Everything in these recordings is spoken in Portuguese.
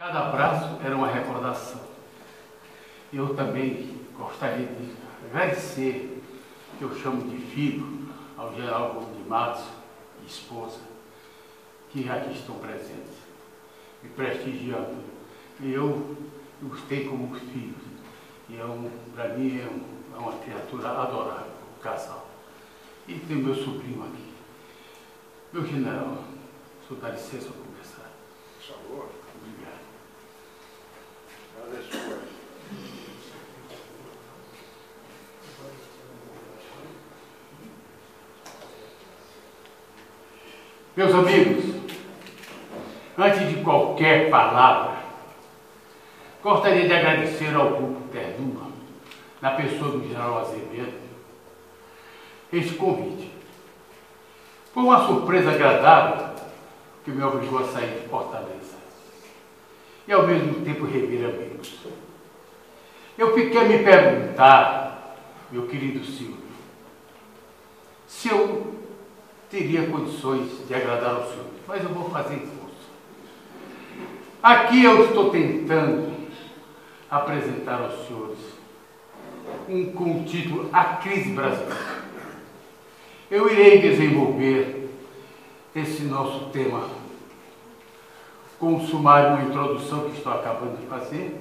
Cada abraço era uma recordação. Eu também gostaria de agradecer, que eu chamo de filho, ao general Gomes de Matos e esposa, que aqui estão presentes, me prestigiando. Eu os tenho como filhos, e para mim é uma criatura adorável, o casal. E tem meu sobrinho aqui. Meu general, o senhor dá licença para conversar? Por favor. Obrigado. Agradeço. Meus amigos, antes de qualquer palavra, gostaria de agradecer ao Grupo Ternura, na pessoa do general Azevedo, este convite. Foi uma surpresa agradável que me obrigou a sair de Fortaleza e ao mesmo tempo rever amigos. Eu fiquei a me perguntar, meu querido Silvio, se eu teria condições de agradar ao senhor, mas eu vou fazer esforço. Aqui eu estou tentando apresentar aos senhores com o título A Crise Brasileira. Eu irei desenvolver esse nosso tema com um sumário, uma introdução que estou acabando de fazer,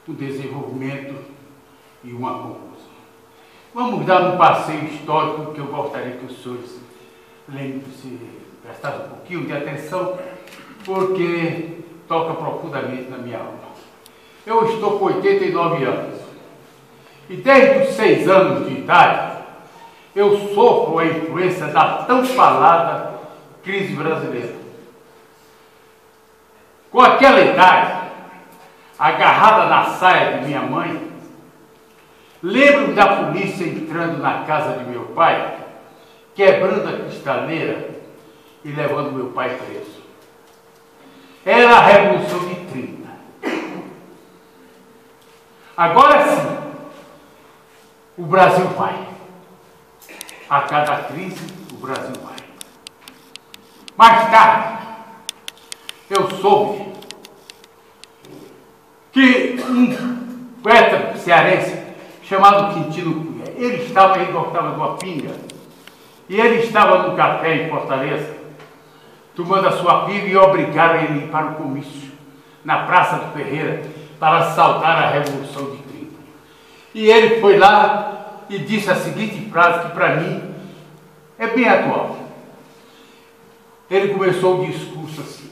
um desenvolvimento e uma conclusão. Vamos dar um passeio histórico que eu gostaria que os senhores lembrem-se, prestassem um pouquinho de atenção, porque toca profundamente na minha alma. Eu estou com 89 anos e desde os 6 anos de idade eu sofro a influência da tão falada crise brasileira. Com aquela idade, agarrada na saia de minha mãe, lembro-me da polícia entrando na casa de meu pai, quebrando a cristaleira e levando meu pai preso. Era a Revolução de 30. Agora sim, o Brasil vai. A cada crise, o Brasil vai. Mais tarde, eu soube que um poeta cearense chamado Quintino Cunha, ele gostava de uma pinga, e ele estava no café em Fortaleza, tomando a sua pinga, e obrigaram ele a ir para o comício, na Praça do Ferreira, para saudar a Revolução de 30. E ele foi lá e disse a seguinte frase, que para mim é bem atual. Ele começou o discurso assim: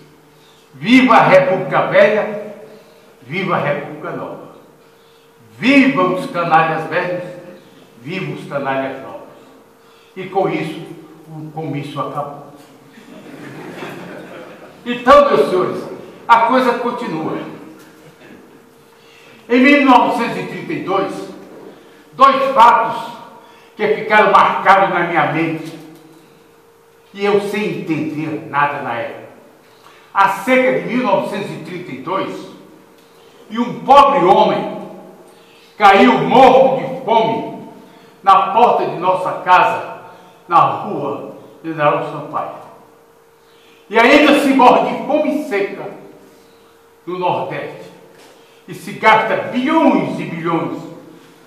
viva a República Velha, viva a República Nova. Viva os canalhas velhos, viva os canalhas novos. E com isso, o comício acabou. Então, meus senhores, a coisa continua. Em 1932, 2 fatos que ficaram marcados na minha mente, e eu sem entender nada na época. A seca de 1932, e um pobre homem caiu morto de fome na porta de nossa casa, na rua General Sampaio. E ainda se morre de fome seca no Nordeste, e se gasta bilhões e bilhões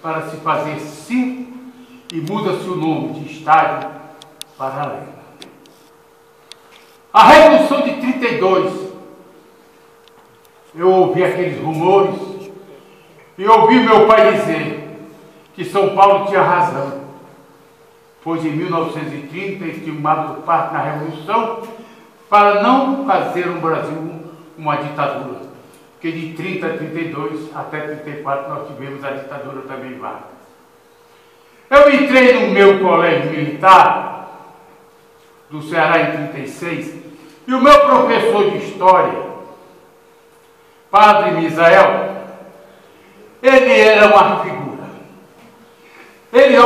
para se fazer circo, e muda-se o nome de estádio para Arena. A Revolução de 32, eu ouvi aqueles rumores, e ouvi meu pai dizer que São Paulo tinha razão, pois em 1930 eles tinham tomado parte na Revolução para não fazer um Brasil uma ditadura, porque de 30 a 32 até 34 nós tivemos a ditadura também lá. Eu entrei no meu colégio militar do Ceará em 36, e o meu professor de História, Padre Misael, ele era uma figura. Ele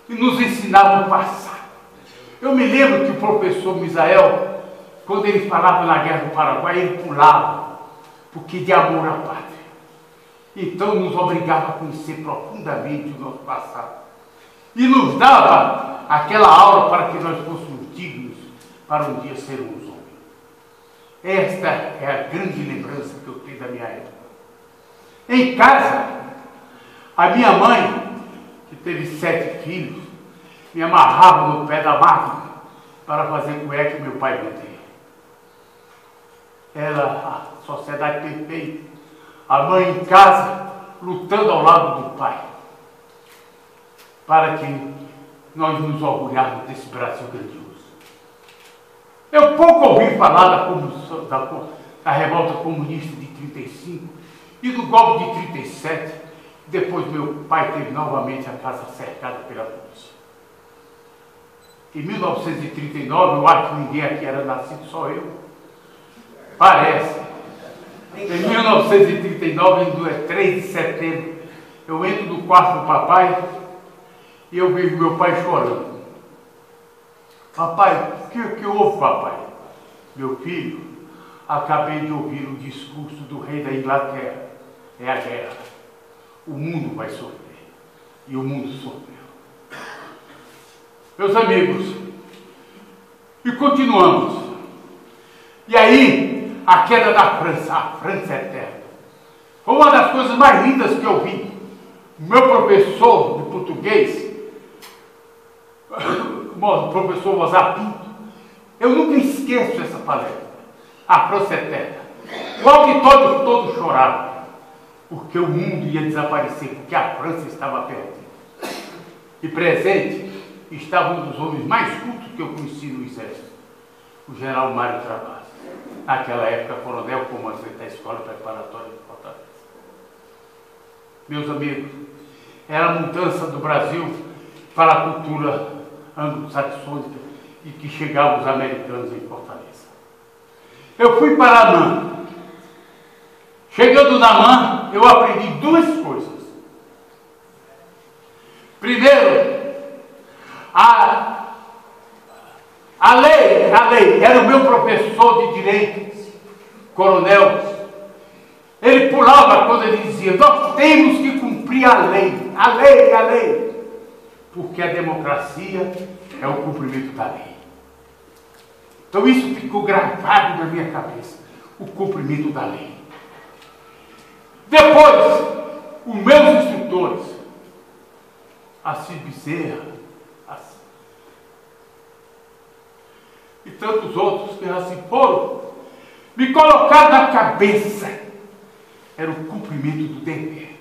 nos ensinava o passado. Eu me lembro que o professor Misael, quando ele falava na Guerra do Paraguai, ele pulava, porque de amor à pátria. Então nos obrigava a conhecer profundamente o nosso passado. E nos dava aquela aula para que nós fôssemos dignos para um dia sermos homens. Esta é a grande lembrança que eu tenho da minha época. Em casa, a minha mãe, que teve 7 filhos, me amarrava no pé da máquina para fazer cueca que meu pai vendia. Era a sociedade perfeita. A mãe em casa, lutando ao lado do pai, para que nós nos orgulharmos desse Brasil grandioso. Eu pouco ouvi falar da revolta comunista de 35 e do golpe de 37, depois meu pai teve novamente a casa cercada pela polícia. Em 1939, eu acho que ninguém aqui era nascido, só eu. Parece. Em 1939, no 3 de setembro, eu entro no quarto do papai e eu vejo meu pai chorando. Papai, o que houve, papai? Meu filho, acabei de ouvir o discurso do rei da Inglaterra. É a guerra. O mundo vai sofrer. E o mundo sofreu. Meus amigos, e continuamos. E aí, a queda da França, a França é eterna. Foi uma das coisas mais lindas que eu vi. O meu professor de português, o professor Mozart Pinto, eu nunca esqueço essa palestra. A França é eterna. O auditório todo chorava, porque o mundo ia desaparecer, porque a França estava perdida. E presente estava um dos homens mais cultos que eu conheci no Exército, o general Mário Travassos. Naquela época, coronel, comandante da Escola Preparatória de Fortaleza. Meus amigos, era a mudança do Brasil para a cultura anglo-saxônica e que chegavam os americanos em Fortaleza. Eu fui para Namã. Chegando na Namã, eu aprendi 2 coisas. Primeiro, a lei, era o meu professor de direito, coronel. Ele pulava quando ele dizia: nós temos que cumprir a lei, a lei, a lei. Porque a democracia é o cumprimento da lei. Então isso ficou gravado na minha cabeça, o cumprimento da lei. Depois, os meus instrutores, Assis Bezerra, e tantos outros que assim foram, me colocaram na cabeça, era o cumprimento do dever.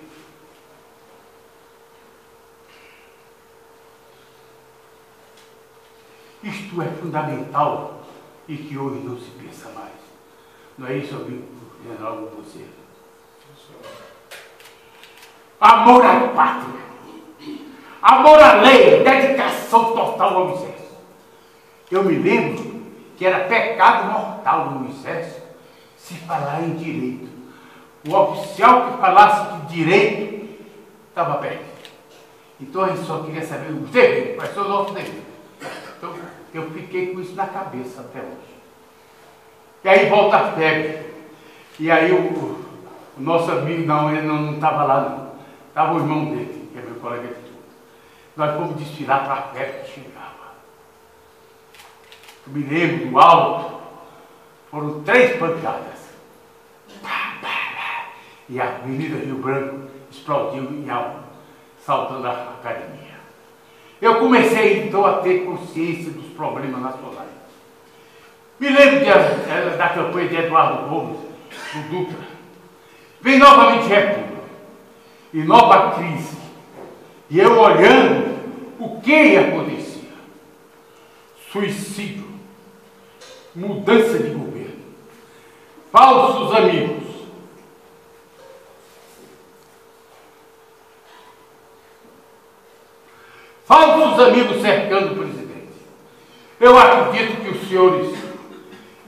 Isto é fundamental e que hoje não se pensa mais. Não é isso, amigo general você? Amor à pátria, amor à lei, dedicação total ao exército. Eu me lembro que era pecado mortal no exército se falar em direito. O oficial que falasse de direito estava perdido. Então a gente só queria saber o dever, quais são os nossos deveres. Então eu fiquei com isso na cabeça até hoje. E aí volta a febre. E aí o nosso amigo, não, ele não estava lá não. Estava o irmão dele, que é meu colega de turma. Nós fomos desfilar para a febre que chegava. Eu me lembro do alto, foram 3 pancadas. Pá, pá, pá, e a Avenida Rio Branco explodiu em alto, saltando a academia. Eu comecei então a ter consciência dos problemas nacionais. Me lembro da campanha de Eduardo Gomes, do Dutra. Vem novamente República, e nova crise. E eu olhando o que acontecia. Suicídio, mudança de governo, falsos amigos. Falsos amigos cercando o presidente. Eu acredito que os senhores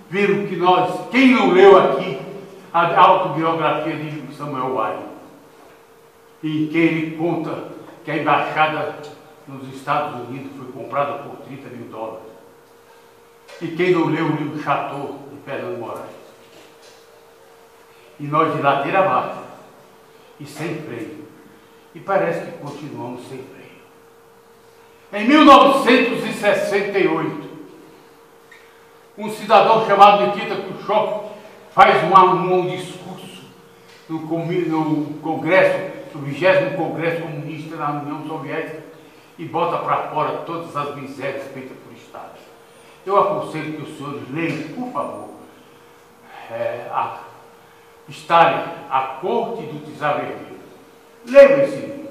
viram que nós, quem não leu aqui a autobiografia de Samuel Weiner, em que ele conta que a embaixada nos Estados Unidos foi comprada por $30 mil. E quem não leu o livro Chateau, de Fernando Moraes. E nós de ladeira abaixo, e sem freio. E parece que continuamos sem freio. Em 1968, Um cidadão chamado Nikita Khrushchev faz um discurso no Congresso, no 20º Congresso Comunista na União Soviética, e bota para fora todas as misérias feitas por Stalin. Eu aconselho que os senhores leiam, por favor, Stalin, A Corte do Czar Vermelho. Leiam esse livro.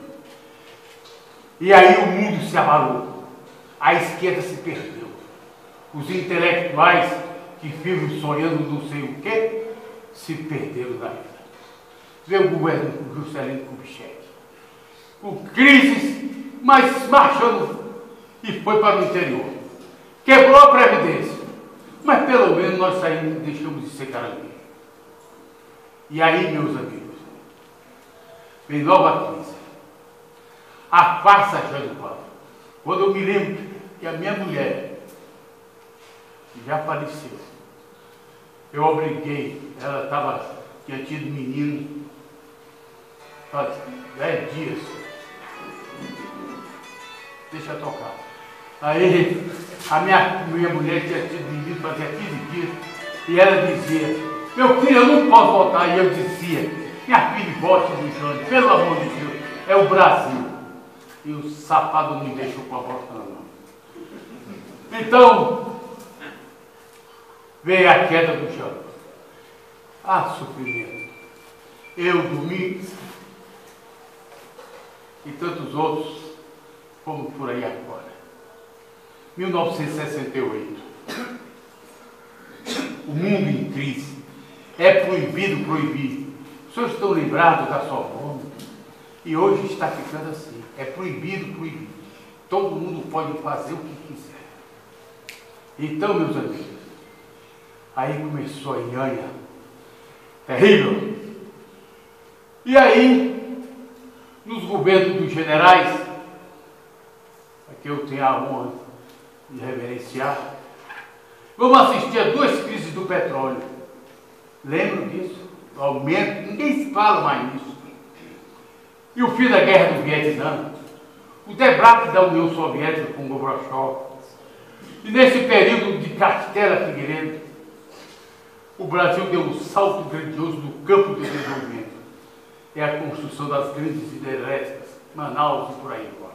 E aí o mundo se abalou. A esquerda se perdeu. Os intelectuais que vivem sonhando não sei o quê, se perderam da vida. Vê o governo com Juscelino Kubitschek, com crises, mas marchando, e foi para o interior. Quebrou a Previdência, mas pelo menos nós saímos e deixamos de ser caranguejo. E aí, meus amigos, vem nova crise. A farsa Jânio Quadros. Quando eu me lembro que a minha mulher já faleceu, eu obriguei, ela tinha tido menino faz 10 dias. Deixa eu tocar. Aí, a minha mulher tinha tido menino fazia 15 dias, e ela dizia: meu filho, eu não posso voltar. E eu dizia: minha filha, volte no Jânio, pelo amor de Deus, é o Brasil. E o safado não me deixou com a volta, não. Então, veio a queda do Jânio. Ah, sofrimento. Eu, Domingos e tantos outros fomos por aí agora. 1968. O mundo em crise. É proibido proibir. Os senhores estão lembrados da Sorbonne? E hoje está ficando assim. É proibido proibir. Todo mundo pode fazer o que quiser. Então, meus amigos, aí começou a nhanha terrível. E aí, nos governos dos generais, aqui eu tenho a honra de reverenciar, vamos assistir a 2 crises do petróleo. Lembram disso? O aumento, ninguém fala mais nisso. E o fim da guerra do Vietnã, o debate da União Soviética com Gorbachev. E nesse período de Castela Figueiredo, o Brasil deu um salto grandioso no campo do desenvolvimento. É a construção das grandes hidrelétricas, Manaus e por aí fora.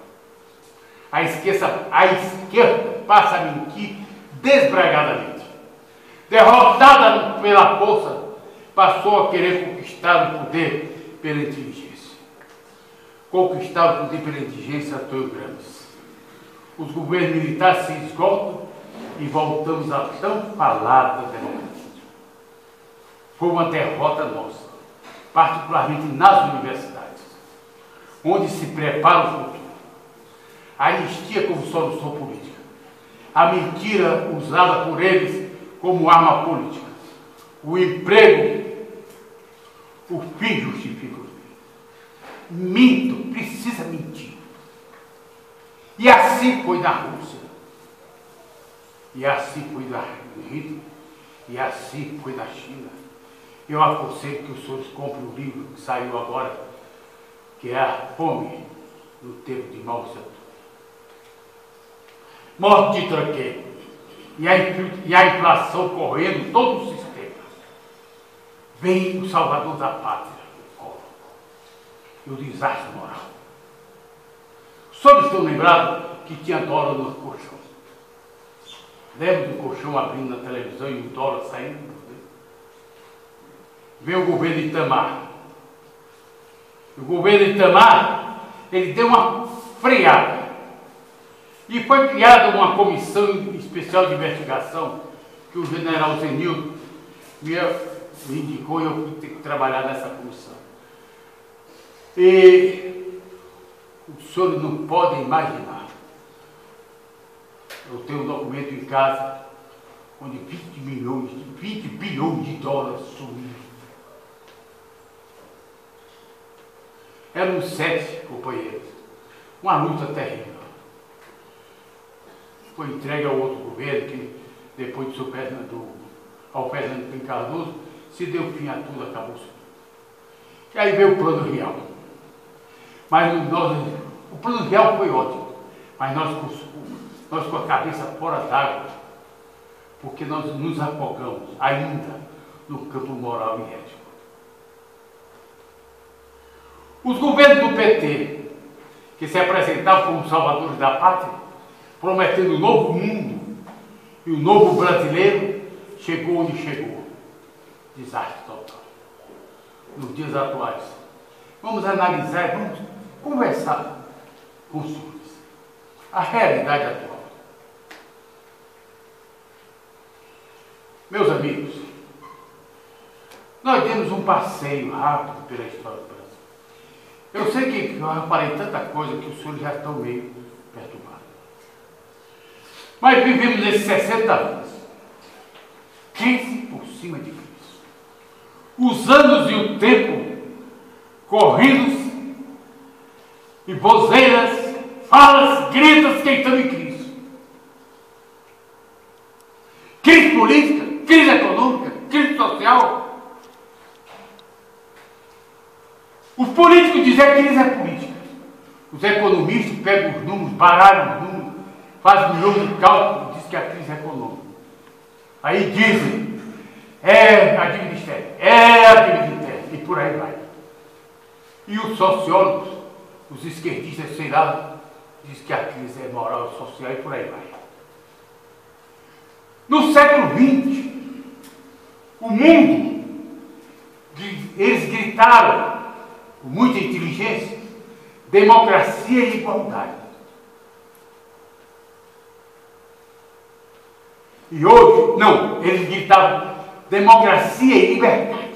A esquerda passa a mentir desbragadamente. Derrotada pela força, passou a querer conquistar o poder pela inteligência. Conquistar o poder pela inteligência Antônio Gramsci. Os governos militares se esgotam e voltamos à tão falada democracia. Foi uma derrota nossa, particularmente nas universidades, onde se prepara o futuro. A anistia como solução política. A mentira usada por eles como arma política. O emprego, o fim justifica o fim. Minto, precisa mentir. E assim foi na Rússia. E assim foi na Hitler. E assim foi na China. Eu aconselho que os senhores comprem o livro que saiu agora, que é A Fome no Tempo de Mao Tse-tung. Morte de tranqueiro. E a inflação correndo todo o sistema. Vem o salvador da pátria, o Collor. E o desastre moral. Os senhores estão lembrados que tinha dólar no colchão? Lembra do colchão abrindo na televisão e o dólar saindo? Veio o governo Itamar. O governo Itamar, ele deu uma freada. E foi criada uma comissão especial de investigação que o general Zenildo me indicou e eu fui ter que trabalhar nessa comissão. E os senhores não podem imaginar. Eu tenho um documento em casa onde 20 bilhões de dólares sumiram. Eram 7 companheiros. Uma luta terrível. Foi entregue ao outro governo, que depois ao Fernando Henrique Cardoso, se deu fim a tudo, acabou-se. E aí veio o Plano Real. Mas o Plano Real foi ótimo, mas nós com a cabeça fora d'água, porque nós nos afogamos ainda no campo moral e ético. Os governos do PT, que se apresentavam como salvadores da pátria, prometendo um novo mundo e um novo brasileiro, chegou onde chegou. Desastre total. Nos dias atuais, vamos analisar, vamos conversar com os senhores a realidade atual. Meus amigos, nós demos um passeio rápido pela história do Brasil. Eu sei que eu reparei tanta coisa que os senhores já estão meio perturbados. Mas vivemos nesses 60 anos, crise por cima de crise. Os anos e o tempo correndo e vozeiras, falas, gritos que estão em crise. Crise política, crise econômica, crise social. Os políticos dizem que crise é política. Os economistas pegam os números, baralham os números, fazem milhões de cálculos e dizem que a crise é econômica. Aí dizem, é a dívida externa, é a dívida interna, e por aí vai. E os sociólogos, os esquerdistas, sei lá, dizem que a crise é moral e social, e por aí vai. No século XX, o mundo, eles gritaram, com muita inteligência, democracia e igualdade. E hoje, não, eles gritavam democracia e liberdade.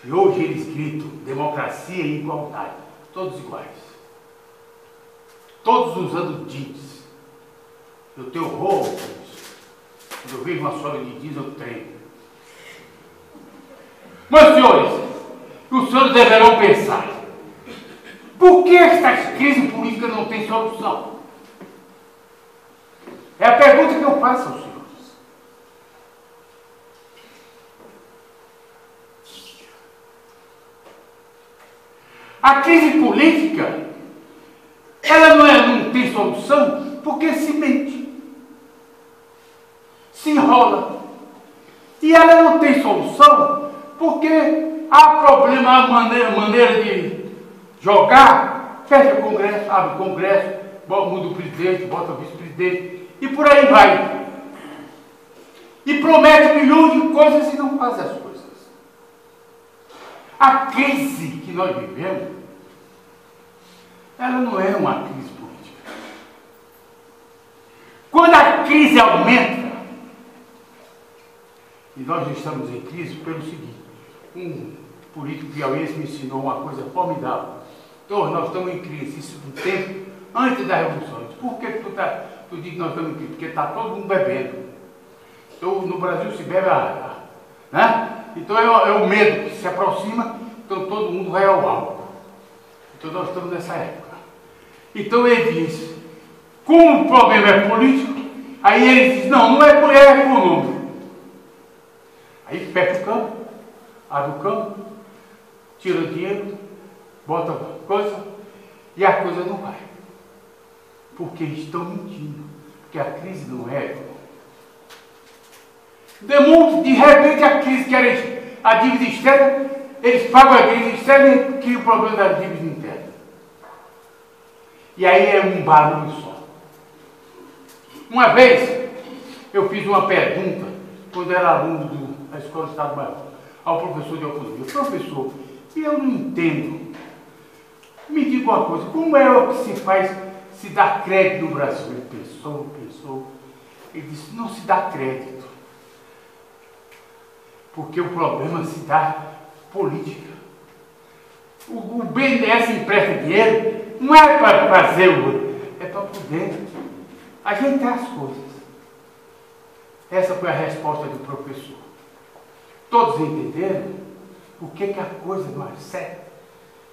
E hoje eles gritam democracia e igualdade. Todos iguais. Todos usando jeans. Eu tenho horror com isso. Quando eu vejo uma sola de jeans, eu treino. Meus senhores, os senhores deverão pensar: por que esta crise política não tem solução? É a pergunta que eu faço aos senhores. A crise política, ela não tem solução porque se mente, se enrola. E ela não tem solução porque há problema, há maneira de jogar, fecha o Congresso, abre o Congresso, muda o presidente, bota o vice-presidente, e por aí vai. E promete milhões de coisas e não faz as coisas. A crise que nós vivemos, ela não é uma crise política. Quando a crise aumenta, e nós estamos em crise pelo seguinte: um político piauiense me ensinou uma coisa formidável. Então, nós estamos em crise, isso do tempo antes da Revolução. Por que tu diz que nós estamos em crise? Porque está todo mundo bebendo. Então, no Brasil se bebe né? Então é o medo que se aproxima, então todo mundo vai ao álcool. Então nós estamos nessa época. Então ele diz, como o problema é político, aí ele diz, não é econômico. Aí fecha o campo, abre o campo, tira o dinheiro, bota coisa, e a coisa não vai. Porque estão mentindo, porque a crise não é econômica. De repente a crise que era a dívida externa, eles pagam a dívida externa e criam o problema da dívida interna. E aí é um barulho só. Uma vez eu fiz uma pergunta, quando era aluno da Escola do Estado Maior, ao professor de economia: professor, eu não entendo. Me diga uma coisa, como é o que se faz, se dá crédito no Brasil? Ele pensou. Ele disse, não se dá crédito. Porque o problema se dá política. O BNDES empresta dinheiro, não é para fazer é para poder ajeitar as coisas. Essa foi a resposta do professor. Todos entenderam por que a coisa não é certa.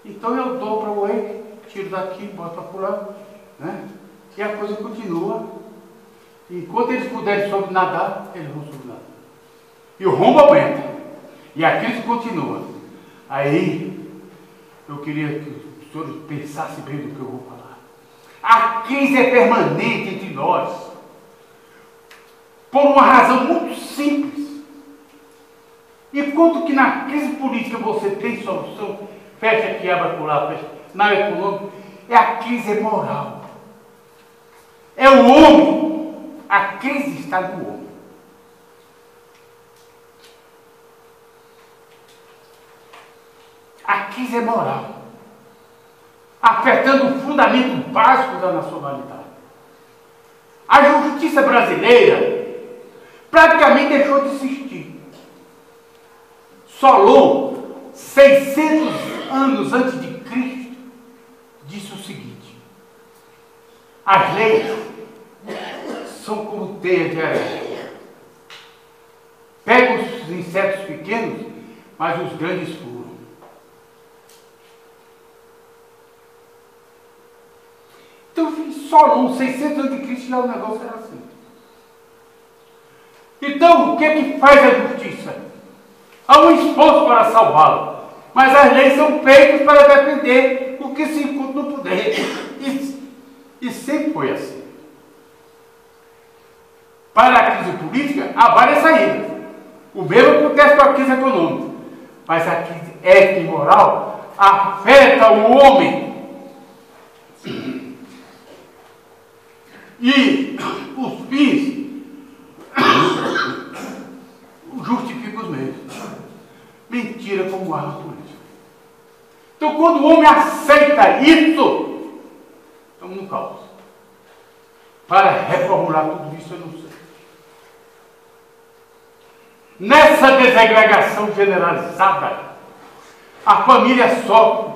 Então eu dou para o EI, tiro daqui, boto para fulano, né? E a coisa continua. Enquanto eles puderem sobrenadar, eles vão sobrenadar. E o rombo aumenta. E a crise continua. Aí, eu queria que os senhores pensassem bem do que eu vou falar. A crise é permanente entre nós. por uma razão muito simples. Enquanto que na crise política você tem solução, fecha aqui, abre acolá, fecha. Na econômica, a crise é moral. É o homem. A crise está no homem. A crise é moral, afetando o fundamento básico da nacionalidade. A justiça brasileira praticamente deixou de existir. Solon, 600 anos antes de Cristo, disse o seguinte: as leis são como teias de aranha. Pegam os insetos pequenos, mas os grandes furam. Então, Solon, 600 anos de Cristo, já o negócio era assim. Então, o que é que faz a justiça? Há um esforço para salvá-lo, mas as leis são feitas para defender o que se encontra no poder. E sempre foi assim. Para a crise política, há várias saídas. O mesmo acontece com a crise econômica. Mas a crise ética e moral afeta o homem. E os fins justificam os meios. Mentira como arma política. Então, quando o homem aceita isso, estamos no caos. Para reformular tudo isso, eu não sei. Nessa desagregação generalizada, a família sofre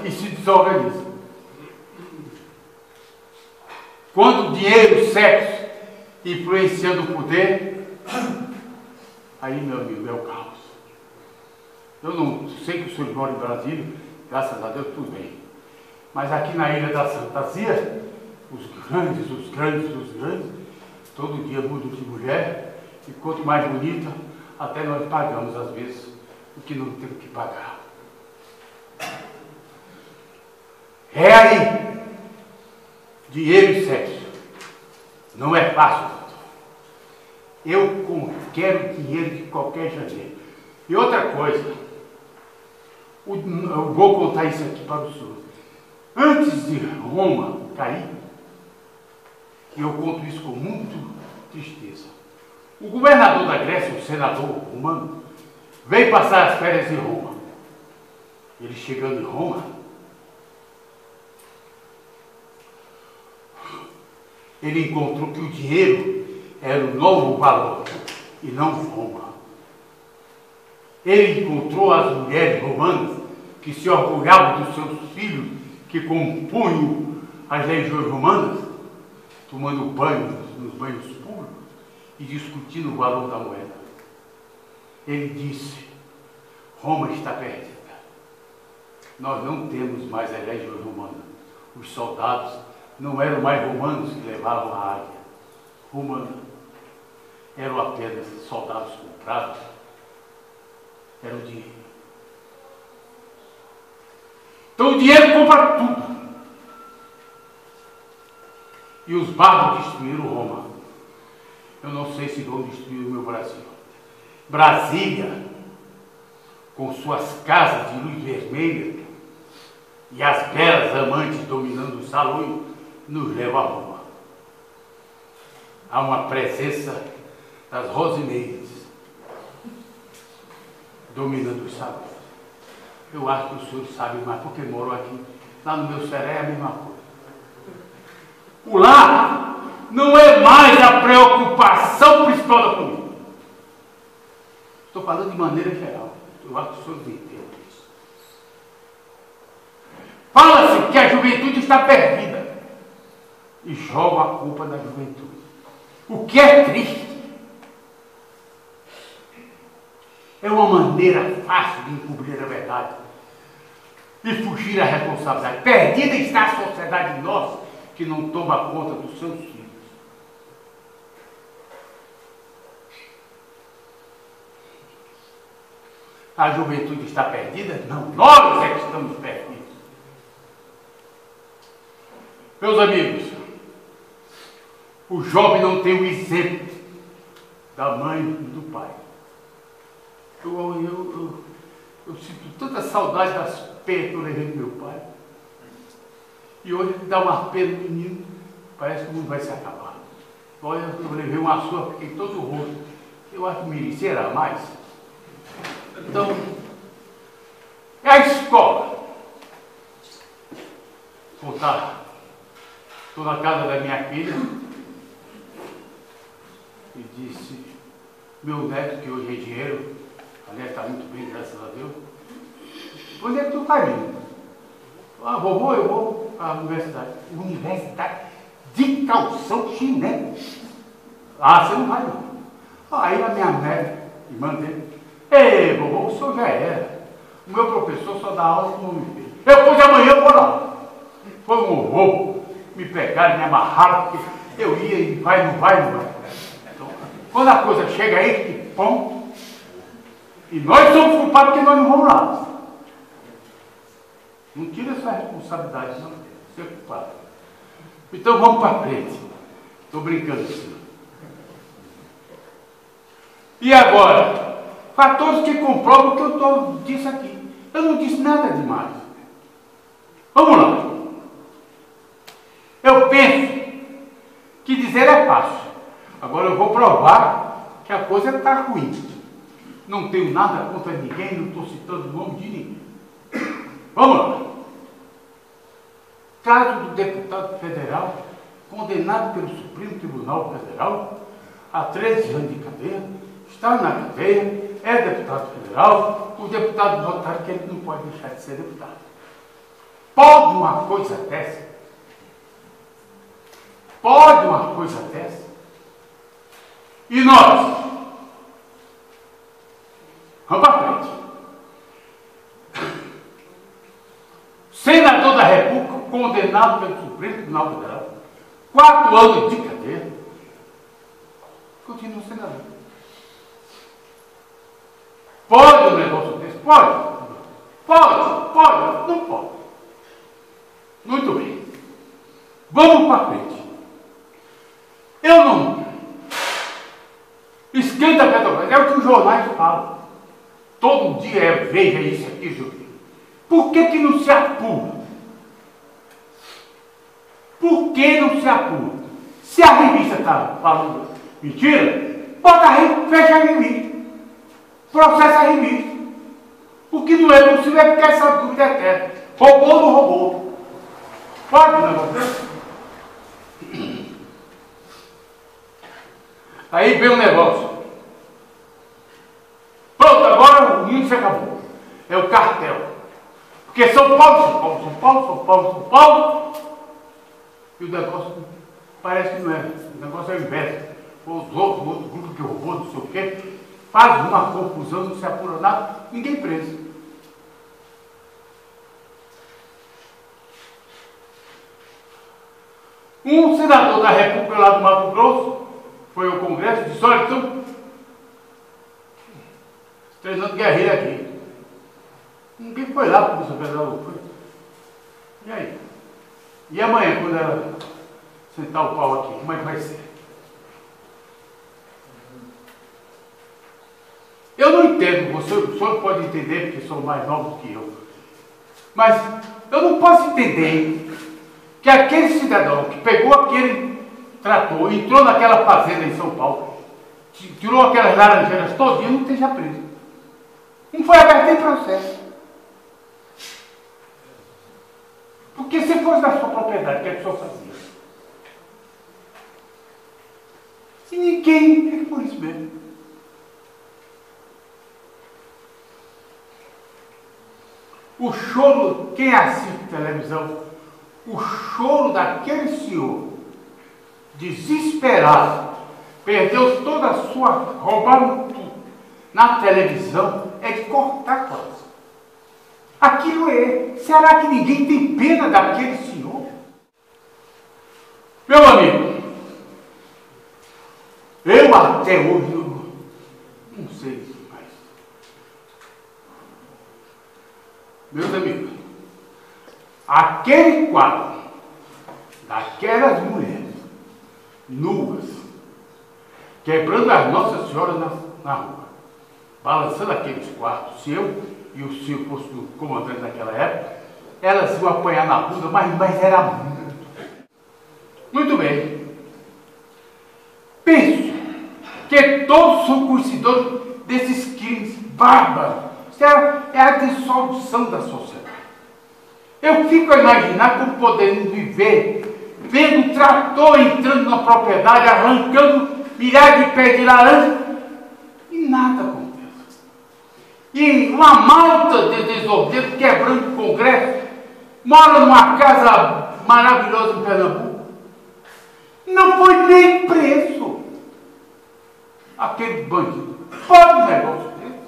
e se desorganiza. Quando o dinheiro, o sexo, influenciando o poder, aí, meu amigo, é o caos. Eu não sei que o senhor mora em Brasília, graças a Deus, tudo bem. Mas aqui na Ilha da Fantasia, os grandes, todo dia mudam de mulher, e quanto mais bonita, até nós pagamos, às vezes, o que não temos que pagar. É aí. Dinheiro e sexo. Não é fácil, doutor. Eu quero dinheiro de qualquer jeito. E outra coisa, eu vou contar isso aqui para o senhor. Antes de Roma cair, e eu conto isso com muita tristeza, o governador da Grécia, o senador romano, veio passar as férias em Roma. Ele chegando em Roma, ele encontrou que o dinheiro era o novo valor e não Roma. Ele encontrou as mulheres romanas que se orgulhavam dos seus filhos, que compunham as legiões romanas, tomando banho nos banhos públicos e discutindo o valor da moeda. Ele disse: Roma está perdida. Nós não temos mais as legiões romanas. Os soldados não eram mais romanos que levavam a águia romana. Eram apenas soldados comprados. Era o dinheiro. Então o dinheiro compra tudo. E os bárbaros destruíram Roma. Eu não sei se vão destruir o meu Brasil. Brasília, com suas casas de luz vermelha e as belas amantes dominando os salões, nos leva a Roma. Há uma presença das Rosineides dominando os salões. Eu acho que os senhores sabem mais, porque moram aqui. Lá no meu Seré é a mesma coisa. O lar não é mais a preocupação principal da família. Estou falando de maneira geral. Eu acho que os senhores entendem isso. Fala-se que a juventude está perdida e joga a culpa na juventude. O que é triste. É uma maneira fácil de encobrir a verdade e fugir à responsabilidade. Perdida está a sociedade nossa, que não toma conta dos seus filhos. A juventude está perdida? Não, nós é que estamos perdidos. Meus amigos, O jovem não tem o exemplo da mãe e do pai. Eu sinto tanta saudade das penas que eu levei do meu pai. E hoje dá uma pena no menino, parece que o mundo vai se acabar. Olha, eu levei uma surra, fiquei todo o rosto. Eu acho que merecerá mais. Então, é a escola. Estou na casa da minha filha e disse, meu neto, que hoje é engenheiro, aliás, está muito bem, graças a Deus. Onde é que tu está indo? Ah, vovô, eu vou para a universidade. Universidade de calção chinelo. Ah, você não vai não. Aí a minha neta, irmã dele, ei, vovô, o senhor já era. O meu professor só dá aula com o nome dele. Depois de amanhã eu vou lá. Foi um horror. Me pegaram, me amarraram, porque eu ia e vai, não vai, não vai. Então, quando a coisa chega aí, que pão, e nós somos culpados porque nós não vamos lá. Não tira essa responsabilidade, não. Você é culpado. Então vamos para frente. Estou brincando, senhor. E agora? Fatores que comprovam o que eu disse aqui. Eu não disse nada demais. Vamos lá. Eu penso que dizer é fácil. Agora eu vou provar que a coisa está ruim. Não tenho nada contra ninguém, não estou citando o nome de ninguém. Vamos lá. Caso do deputado federal condenado pelo Supremo Tribunal Federal a 13 anos de cadeia, está na cadeia, é deputado federal, o deputado votaram que ele não pode deixar de ser deputado. Pode uma coisa dessa? Pode uma coisa dessa? E nós? Vamos para frente. Senador da República condenado pelo Supremo Tribunal Federal, 4 anos de cadeia, continua senador. Pode um negócio desse? Pode. Pode. Não pode. Muito bem. Vamos para frente. Eu não. Esquenta a Petrobras. É o que os jornais falam. Todo dia é veja isso aqui, Júlio. Por que não se apura? Por que não se apura? Se a revista está falando mentira, bota a revista, fecha a revista. Processa a revista. O que não é possível é porque essa dúvida é eterna. Roubou ou não roubou? Pode, não é? Aí vem um negócio. Pronto, agora o mundo se acabou. É o cartel. Porque São Paulo. E o negócio parece que não é. O negócio é o inverso. Os outros grupos que roubou, não sei o quê, faz uma confusão, não se apura nada, ninguém preso. Um senador da República lá do Mato Grosso foi ao Congresso e disse, olha, então, treinando guerreiro aqui. Ninguém foi lá para o Polícia Federal, foi. E aí? E amanhã, quando ela sentar o pau aqui, como é que vai ser? Eu não entendo, o senhor pode entender, porque sou mais novo que eu. Mas eu não posso entender que aquele cidadão que pegou aquele trator, entrou naquela fazenda em São Paulo, tirou aquelas laranjeiras todinhas, não esteja preso. Não foi aberto em processo. Porque se fosse da sua propriedade, o que a pessoa fazia? Se ninguém, é por isso mesmo. O choro, quem assiste televisão, o choro daquele senhor, desesperado, perdeu toda a sua, roubaram tudo, na televisão, é de cortar coisa. Aquilo é, será que ninguém tem pena daquele senhor? Meu amigo, eu até hoje, não sei mais. Meus amigos, aquele quadro daquelas mulheres nuas, quebrando as Nossas Senhoras na rua, balançando aqueles quartos, se eu e o senhor fosse o comandante naquela época, elas iam apanhar na bunda, mas era muito. Muito bem. Penso que todos são conhecedores desses crimes bárbaros. Isso é a dissolução da sociedade. Eu fico a imaginar como podemos viver vendo trator entrando na propriedade, arrancando milhares de pés de laranja e nada acontece. E uma malta de desordeiros quebrando o Congresso, mora numa casa maravilhosa em Pernambuco, não foi nem preso aquele bandido. Pode um negócio desse?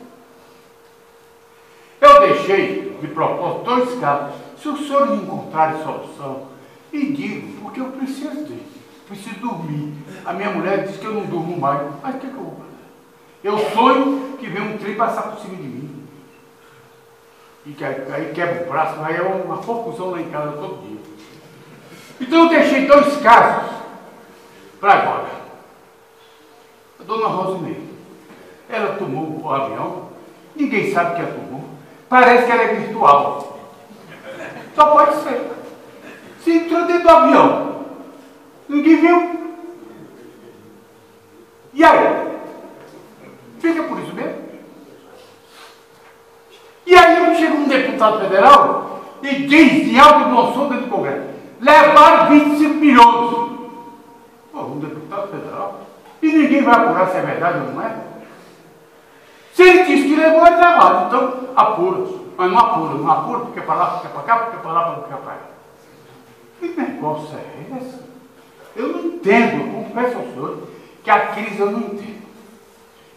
Eu deixei de propósito 2 casos. Se os senhores encontrarem solução, me digam, porque eu preciso dormir. A minha mulher diz que eu não durmo mais. Mas o que eu vou fazer? Eu sonho que vem um trem passar por cima de mim. E que aí quebra o braço, aí é uma confusão lá em casa todo dia. Então eu deixei 2 casos para agora. A dona Rosineide, ela tomou o avião, ninguém sabe que ela tomou. Parece que ela é virtual. Só pode ser. Se entrou dentro do avião, ninguém viu. E aí? Fica por isso mesmo? E aí chega um deputado federal e diz em alto e bom som dentro do Congresso: levaram 25 milhões. Pô, um deputado federal? E ninguém vai apurar se é verdade ou não é? Se ele diz que levou, é levado. Então, apura. Mas não apura, porque para lá, porque para cá, porque para lá, porque para cá. Que negócio é esse? Eu não entendo, eu confesso ao senhor que a crise eu não entendo.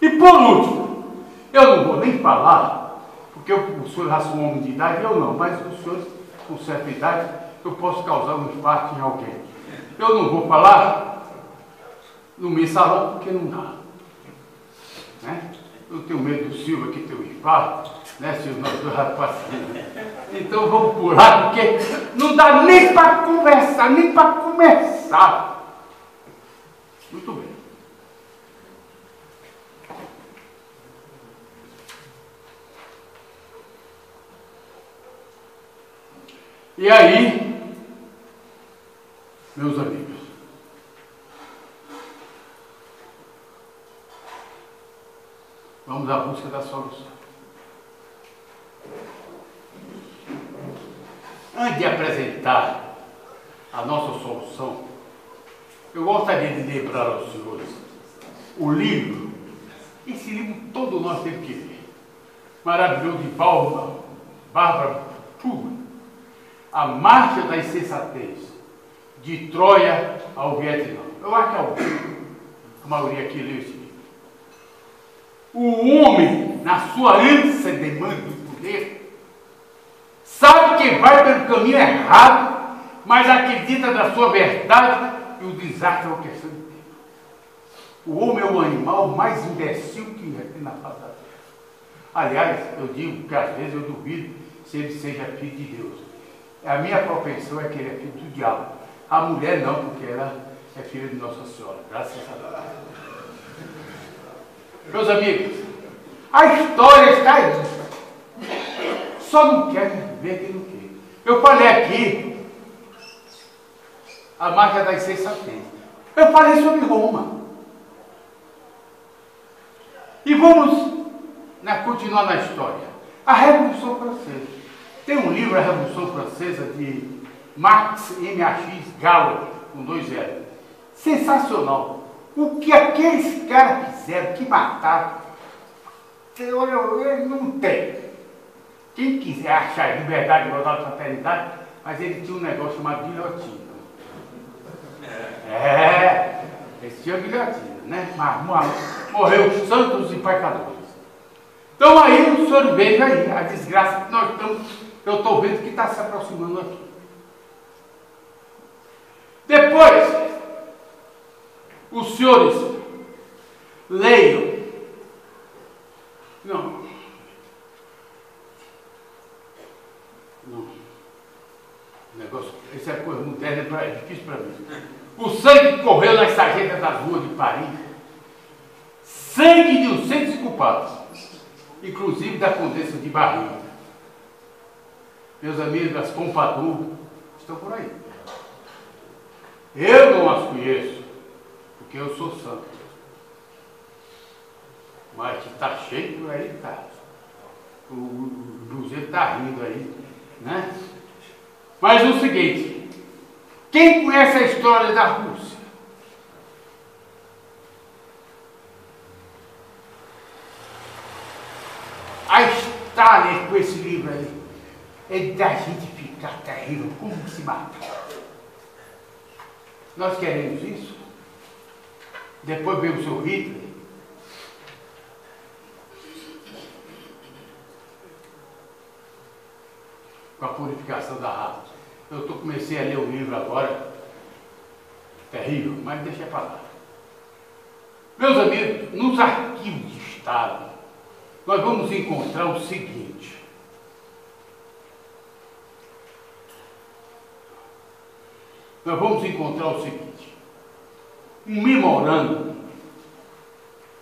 E por último, eu não vou nem falar, porque o senhor já são um homem de idade, eu não, mas os senhores com certa idade, eu posso causar um infarto em alguém. Eu não vou falar no mensalão porque não dá. Né? Eu tenho medo do Silva que tem um infarto, né, Silva? Nós dois rapazes. Então vamos pular, porque não dá nem para conversar, nem para começar. Muito bem. E aí, meus amigos, vamos à busca da solução. Antes de apresentar a nossa solução, eu gostaria de lembrar aos senhores o livro, esse livro todo nós temos que ler, maravilhoso, de Bárbara Tuga, A Marcha da Insensatez, de Troia ao Vietnã. Eu acho que a maioria aqui leu esse livro. O homem, na sua ânsia de mando de poder, sabe que vai pelo caminho errado, mas acredita na sua verdade e o desastre é uma questão de tempo. O homem é o animal mais imbecil que tem na face da terra. Aliás, eu digo que às vezes eu duvido se ele seja filho de Deus. A minha propensão é que ele é filho do diabo. A mulher não, porque ela é filha de Nossa Senhora. Graças a Deus. Meus amigos, a história está aí. Só não quer ver quem não quer. Eu falei aqui a marca da insensatez. Eu falei sobre Roma. E vamos continuar na história. A Revolução Francesa. Tem um livro, A Revolução Francesa, de Marx M.A.X. Gallo, com 2 L. Sensacional. O que aqueles caras fizeram, que mataram, eu não tem. Quem quiser achar liberdade, igualdade, fraternidade, mas ele tinha um negócio chamado guilhotina. Esse tinha guilhotina, né? Mas morreu santos e pecadores. Então aí o senhor veja aí a desgraça que nós estamos, eu estou vendo que está se aproximando aqui. Depois, os senhores leiam. Não. O negócio, essa é coisa moderna, é difícil para mim. O sangue que correu nas sarjetas acabou de parir sangue de inocentes culpados, inclusive da Condessa de Barriga. Meus amigos das Pompadour estão por aí. Eu não as conheço, porque eu sou santo. Mas que está cheio por aí, tá. O Cruzeiro está rindo aí, né? Mas o seguinte, quem conhece a história da Rússia? A Stalin com esse livro aí é da gente ficar terrível, como se matar. Nós queremos isso? Depois veio o seu Hitler. Com a purificação da raça. Comecei a ler o livro agora. Terrível, mas deixa para lá. Meus amigos, nos arquivos de Estado, nós vamos encontrar o seguinte. Nós vamos encontrar o seguinte. Um memorando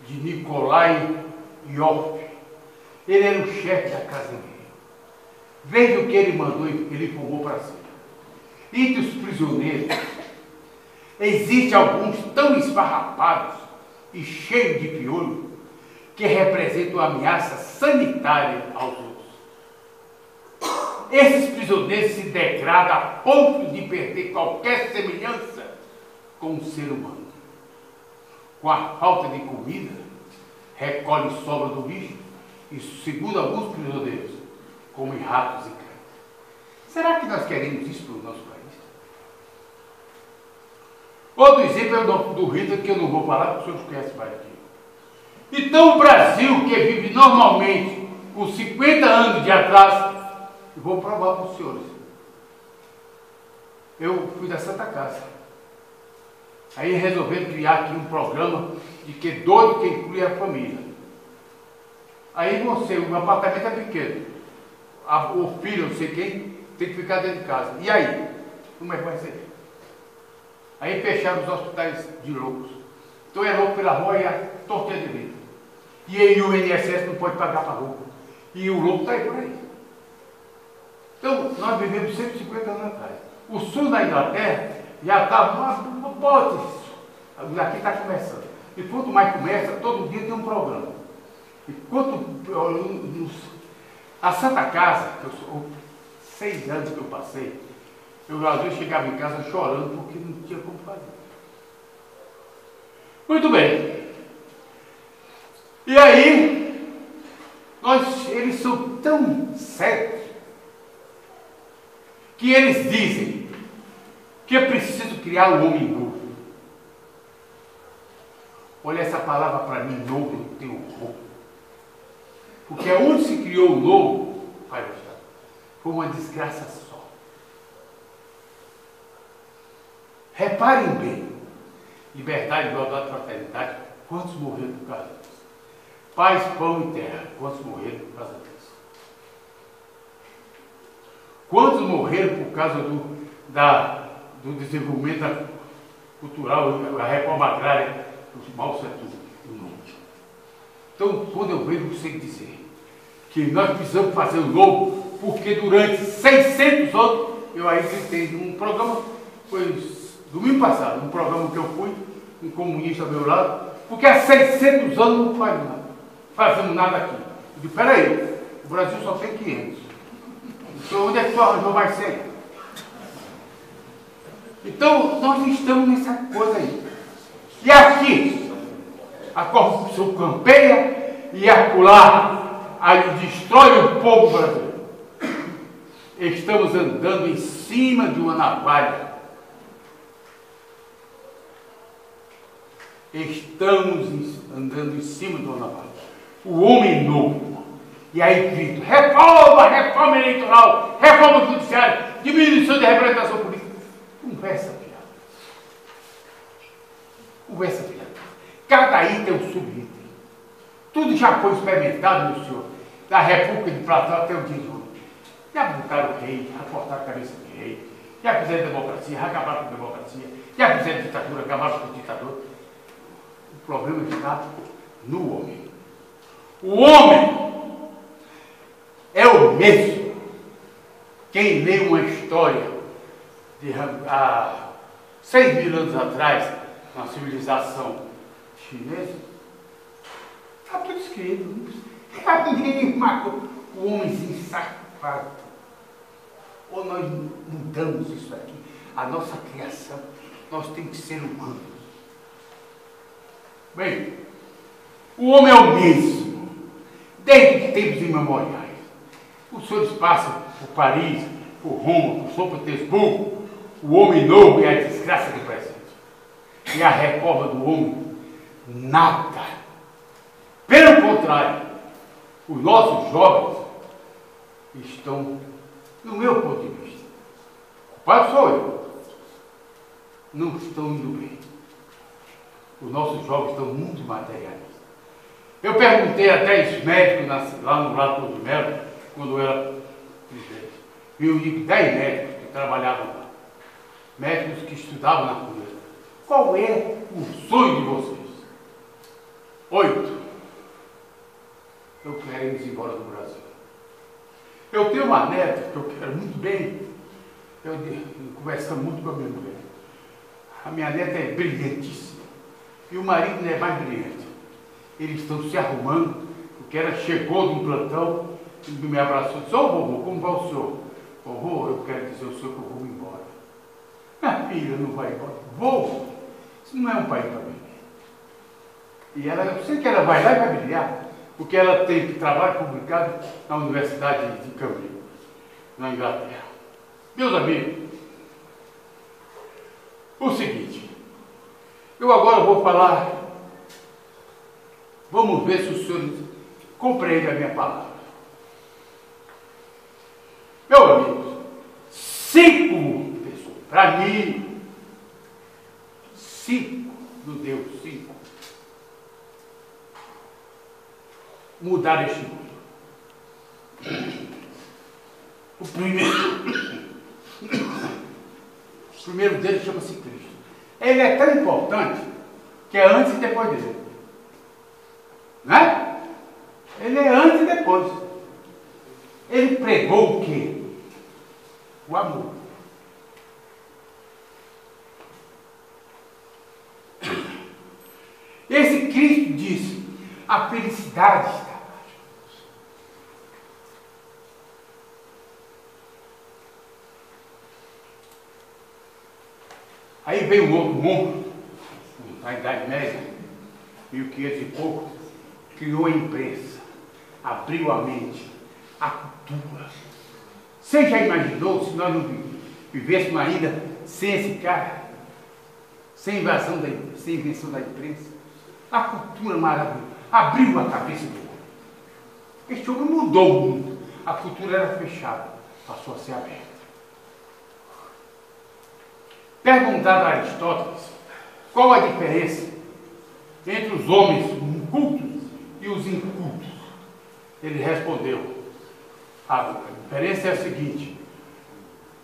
de Nikolai Iorf. Ele era o chefe da Casa Negra. Veja o que ele mandou e ele informou para si. Entre os prisioneiros, existem alguns tão esfarrapados e cheios de piolho que representam ameaça sanitária aos outros. Esses prisioneiros se degradam a ponto de perder qualquer semelhança com o ser humano. Com a falta de comida, recolhe sobra do lixo e, segundo alguns prisioneiros, comem ratos e cães. Será que nós queremos isso para o nosso país? Outro exemplo é o do Hitler, que eu não vou falar, porque os senhores conhecem mais aqui. Então o Brasil, que vive normalmente com 50 anos de atraso, eu vou provar para os senhores. Eu fui da Santa Casa. Aí resolveram criar aqui um programa de que doido que inclui a família. Aí você, o apartamento é pequeno. O filho, não sei quem, tem que ficar dentro de casa. E aí? Como é que vai ser? Aí fecharam os hospitais de loucos. Então é louco pela rua e a torta de vida. E aí o INSS não pode pagar para a roupa. E o louco está aí por aí. Então, nós vivemos 150 anos atrás. O sul da Inglaterra já está uma hipótese. Aqui está começando. E quanto mais começa, todo dia tem um programa. E quanto... A Santa Casa, que eu sou 6 anos que eu passei, eu às vezes chegava em casa chorando porque não tinha como fazer. Muito bem. E aí, eles são tão sérios que eles dizem que é preciso criar um homem novo. Olha essa palavra para mim, novo, eu tenho horror. Porque onde se criou o novo, Pai do Estado, foi uma desgraça só. Reparem bem, liberdade, igualdade, fraternidade, quantos morreram por causa disso? Paz, pão e terra, quantos morreram por causa disso? Quantos morreram por causa do desenvolvimento cultural, a reforma agrária, os maus setores do norte? Então, quando eu vejo você dizer que nós precisamos fazer o novo, porque durante 600 anos, eu aí gritei num programa, foi domingo passado, num programa que eu fui, um comunista ao meu lado, porque há 600 anos não faz nada, fazemos nada aqui. Eu disse, peraí, o Brasil só tem 500. Então, onde é que tu arranjou mais 100? Então, nós estamos nessa coisa aí. E aqui, a corrupção campeia e acolá destrói o povo brasileiro. Estamos andando em cima de uma navalha. Estamos andando em cima de uma navalha. O homem novo. E aí grito, reforma eleitoral, reforma judiciária, diminuição de representação política. Conversa fiada. Conversa fiada. Cada item é um subitem. Tudo já foi experimentado, meu senhor, da República de Platão até o dia de hoje. Já botaram o rei, já cortaram a cabeça do rei, já fizeram democracia, já acabaram com a democracia, já fizeram ditadura, acabaram com o ditador. problema está no homem. O homem é o mesmo. Quem lê uma história de há 6.000 anos atrás, na civilização chinesa, está tudo escrito. É a mesma coisa. O homenzinho safado. Ou nós mudamos isso aqui. A nossa criação, nós temos que ser humanos. Bem, o homem é o mesmo, desde tempos imemoriais. Os senhores passam por Paris, por Roma, por São Petersburgo, o homem novo é a desgraça do presente. E a reforma do homem, nada. Pelo contrário, os nossos jovens estão, no meu ponto de vista, o culpado sou eu, não estão indo bem. Os nossos jovens estão muito materialistas. Eu perguntei a 10 médicos lá no Lato de Melo, quando eu era presidente. Eu digo 10 médicos que trabalhavam lá, médicos que estudavam na coluna. Qual é o sonho de vocês? 8. Eu quero ir embora do Brasil. Eu tenho uma neta que eu quero muito bem. Eu converso muito com a minha mulher. A minha neta é brilhantíssima. E o marido não é mais brilhante. Eles estão se arrumando, porque ela chegou de um plantão e me abraçou e disse: ô vovô, como vai o senhor? Vovô, eu quero dizer ao senhor que eu vou embora. Minha filha não vai embora. Vou. Isso não é um país para mim. E ela, eu sei que ela vai lá e vai brilhar, porque ela tem trabalho publicado na Universidade de Cambridge, na Inglaterra. Meus amigos, o seguinte, eu agora vou falar, vamos ver se os senhores compreendem a minha palavra. Meus amigos, 5 pessoas, para mim, 5, não deu 5, mudar este mundo. O primeiro deles chama-se Cristo. Ele é tão importante que é antes e depois dele. Né? Ele é antes e depois. Ele pregou o quê? O amor. Esse Cristo disse: a felicidade está abaixo. Aí veio um outro monstro, na Idade Média, 1500 e pouco, criou a imprensa, abriu a mente, a cultura. Você já imaginou se nós não vivêssemos ainda sem esse cara, sem invenção da imprensa? A cultura maravilhosa abriu a cabeça do homem. Este homem mudou o mundo. A cultura era fechada, passou a ser aberta. Perguntado a Aristóteles qual a diferença entre os homens cultos e os incultos, ele respondeu: a diferença é a seguinte,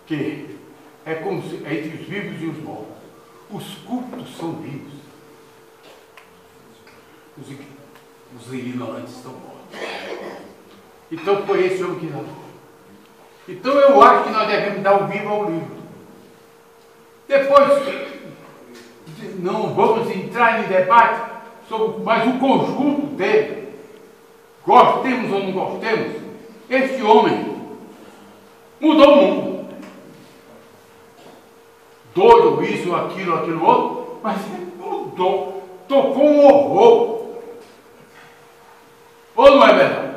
que é como se, entre os vivos e os mortos. Os cultos são vivos, os ignorantes estão mortos. Então foi esse homem que falou. Então eu acho que nós devemos dar o vivo ao livro. Depois, não vamos entrar em debate sobre, mas o conjunto dele, gostemos ou não gostemos, este homem mudou o mundo. Doido, isso, aquilo outro, mas ele mudou, tocou um horror. Ou não é verdade?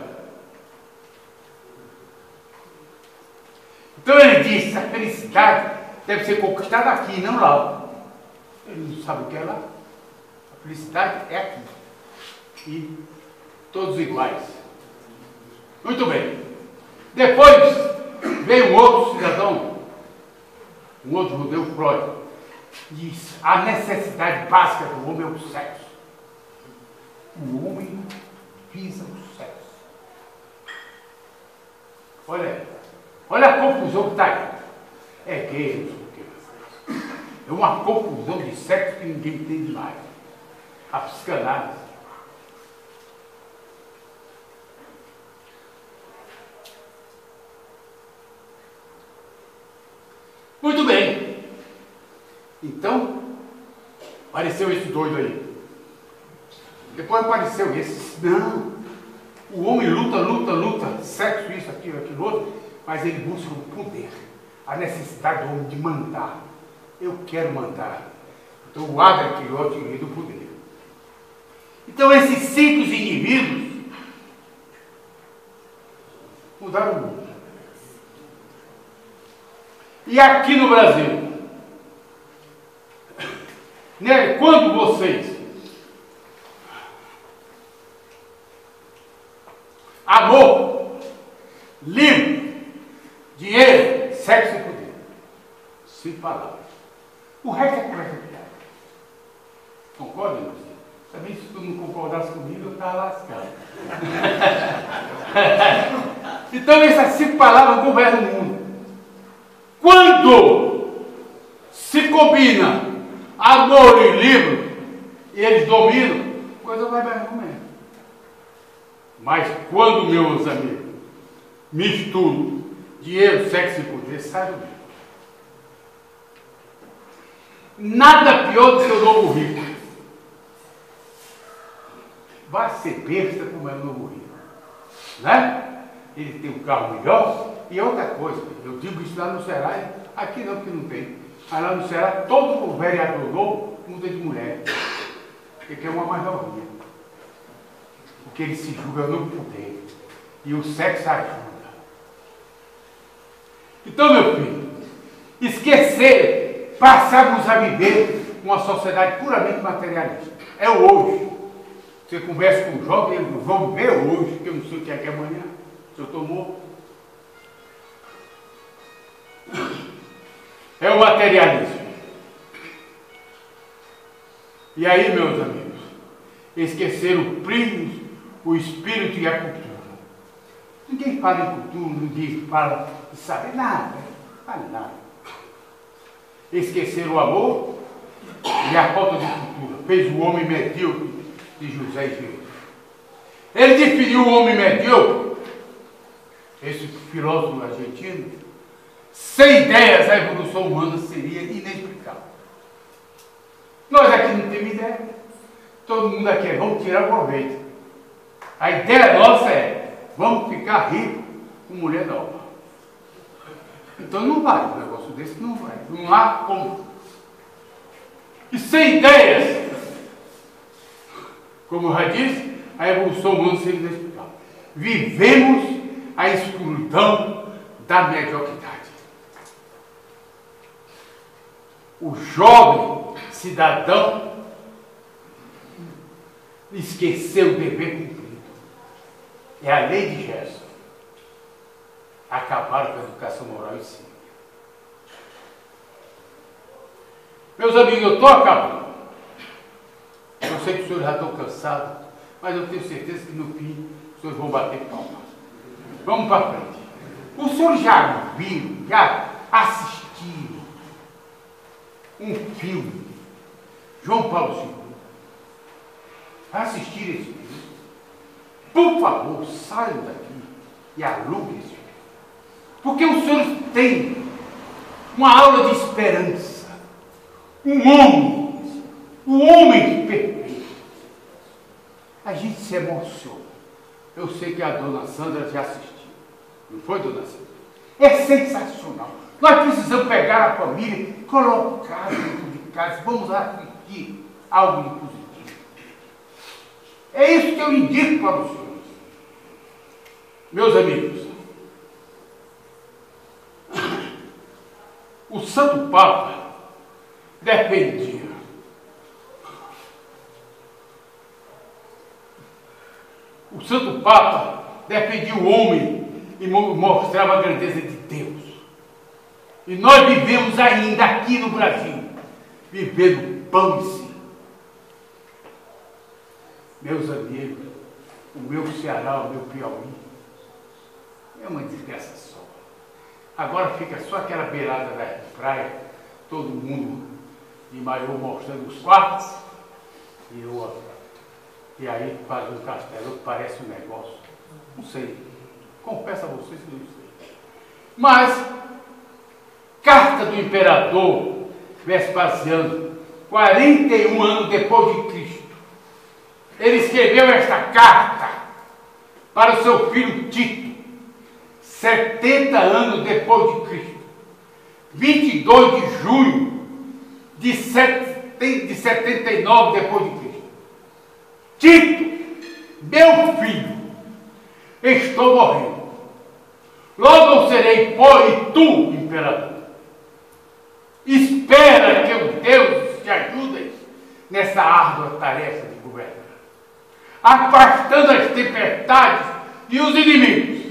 Então ele disse: a felicidade deve ser conquistada aqui, não lá. Ele não sabe o que é lá. A felicidade é aqui. E todos iguais. Muito bem. Depois veio um outro cidadão, um outro judeu, Freud, diz: a necessidade básica do homem é o sexo. O homem visa o sexo. Olha a confusão que está aí. É gay, não sei o que. É uma confusão de sexo que ninguém entende mais. a psicanálise. Muito bem. Então, apareceu esse doido aí. Depois apareceu esse. Não. O homem luta, sexo, isso, aquilo outro, mas ele busca o poder. A necessidade do homem de mandar. Eu quero mandar. Então o Adam criou a teoria do poder. Então esses 5 indivíduos mudaram o mundo. E aqui no Brasil, né, quando vocês amor, livro, dinheiro, sexo e poder, 5 palavras. O resto é conversa fiada. Concorda, meu filho? Também se tu não concordasse comigo, eu estava lascado. Então essas 5 palavras governam o mundo. Quando se combina amor e livro, e eles dominam, a coisa vai mais ou menos. Mas quando, meus amigos, misturo dinheiro, sexo e poder, sai do meio. Nada pior do que o novo rico. Vai ser besta como é o novo rico. Né? Ele tem um carro melhor. E outra coisa, eu digo isso lá no Ceará, aqui não, porque não tem. Mas lá no Ceará, todo vereador novo muda de mulher. Porque quer uma mais novinha. Porque ele se julga no poder. E o sexo ajuda. Então, meu filho, esquecer, passarmos a viver uma sociedade puramente materialista. É hoje. Você conversa com o jovem, eles vão ver hoje, que eu não sei o que é que é amanhã, se eu estou morto. É o materialismo. E aí, meus amigos, esquecer o primo, o espírito e a cultura. Ninguém fala em cultura, ninguém fala de saber nada, não fala nada. Esquecer o amor e a falta de cultura fez o homem medíocre de José Gil. Ele definiu o homem medíocre, esse filósofo argentino, sem ideias a evolução humana seria inexplicável. Nós aqui não temos ideia. Todo mundo aqui é, vamos tirar proveito. A ideia nossa é, vamos ficar ricos com mulher nova. Então não vai, um negócio desse não vai. Não há como. E sem ideias, como eu já disse, a evolução humana seria inexplicável. Vivemos a escuridão da mediocridade. O jovem cidadão esqueceu o dever cumprido. É a lei de Gerson. Acabaram com a educação moral e cívica. Meus amigos, eu estou acabando. Eu sei que os senhores já estão cansados, mas eu tenho certeza que no fim os senhores vão bater palmas. Vamos para frente. Os senhores já viram, já assistiram um filme, João Paulo II. Assistir esse filme. Por favor, saiam daqui e aluguem esse filme. Porque os senhores têm uma aula de esperança. Um homem perfeito. A gente se emociona. Eu sei que a dona Sandra já assistiu. Não foi, dona Sandra? É sensacional. Nós precisamos pegar a família e colocar dentro de casa. Vamos assistir algo de positivo. É isso que eu indico para vocês. Meus amigos, o Santo Papa defendia o homem e mostrava a grandeza de Deus. E nós vivemos ainda aqui no Brasil, vivendo pão e circo. Meus amigos, o meu Ceará, o meu Piauí, é uma desgraça só. Agora fica só aquela beirada da praia, todo mundo de maiô mostrando os quartos, E aí faz um castelo que parece um negócio. Não sei. Confesso a vocês que não sei. Mas, carta do imperador Vespasiano, 41 anos depois de Cristo, ele escreveu esta carta para o seu filho Tito, 70 anos depois de Cristo, 22 de junho de 79 depois de Cristo. Tito, meu filho, estou morrendo. Logo eu serei e tu, imperador. Espera que os deuses te ajudem nessa árdua tarefa de governar, afastando as tempestades e os inimigos,